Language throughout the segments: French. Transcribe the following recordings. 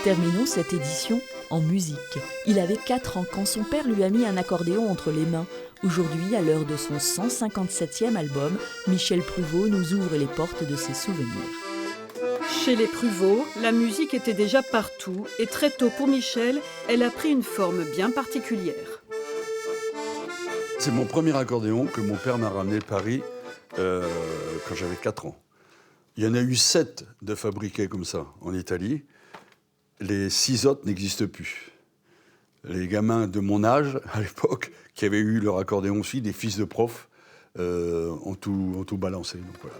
Terminons cette édition en musique. Il avait 4 ans quand son père lui a mis un accordéon entre les mains. Aujourd'hui, à l'heure de son 157e album, Michel Pruvot nous ouvre les portes de ses souvenirs. Chez les Pruvot, la musique était déjà partout et très tôt pour Michel, elle a pris une forme bien particulière. C'est mon premier accordéon que mon père m'a ramené de Paris quand j'avais 4 ans. Il y en a eu 7 de fabriqués comme ça en Italie. Les 6 autres n'existent plus. Les gamins de mon âge, à l'époque, qui avaient eu leur accordéon aussi, des fils de profs, ont tout balancé. Donc voilà.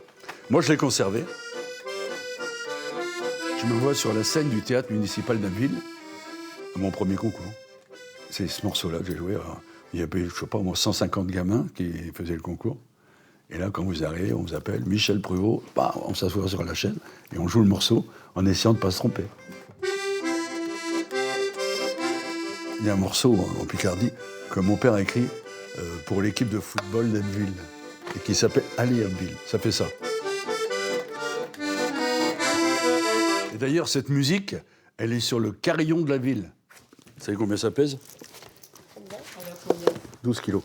Moi, je l'ai conservé. Je me vois sur la scène du théâtre municipal d'Abbeville, à mon premier concours. C'est ce morceau-là que j'ai joué. Alors, il y avait, je sais pas, au moins 150 gamins qui faisaient le concours. Et là, quand vous arrivez, on vous appelle Michel Pruvot, bah, on s'assoit sur la chaîne et on joue le morceau en essayant de ne pas se tromper. Il y a un morceau en Picardie que mon père a écrit pour l'équipe de football d'Abbeville et qui s'appelle Allez Abbeville. Ça fait ça. Et d'ailleurs, cette musique, elle est sur le carillon de la ville. Vous savez combien ça pèse ? 12 kilos.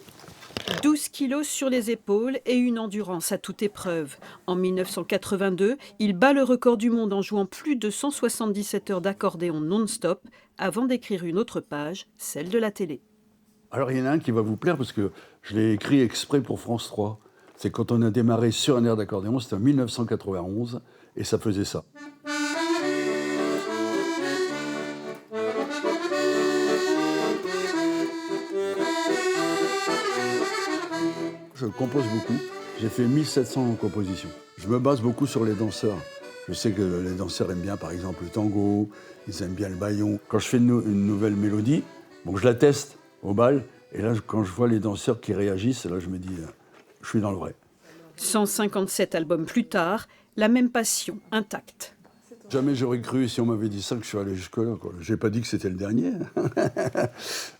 12 kilos sur les épaules et une endurance à toute épreuve. En 1982, il bat le record du monde en jouant plus de 177 heures d'accordéon non-stop avant d'écrire une autre page, celle de la télé. Alors, il y en a un qui va vous plaire parce que je l'ai écrit exprès pour France 3. C'est quand on a démarré sur un air d'accordéon, c'était en 1991, et ça faisait ça. Je compose beaucoup. J'ai fait 1700 compositions. Je me base beaucoup sur les danseurs. Je sais que les danseurs aiment bien, par exemple, le tango, ils aiment bien le bâillon. Quand je fais une nouvelle mélodie, bon, je la teste au bal, et là, quand je vois les danseurs qui réagissent, là, je me dis, je suis dans le vrai. 157 albums plus tard, la même passion intacte. Jamais j'aurais cru, si on m'avait dit ça, que je suis allé jusque-là. Je n'ai pas dit que c'était le dernier.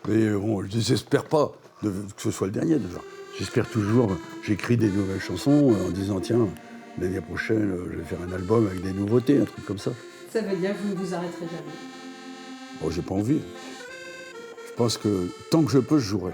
Mais bon, je désespère pas que ce soit le dernier, déjà. J'espère toujours, j'écris des nouvelles chansons en disant, tiens, l'année prochaine, je vais faire un album avec des nouveautés, un truc comme ça. Ça veut dire que vous ne vous arrêterez jamais. Bon, j'ai pas envie. Je pense que tant que je peux, je jouerai.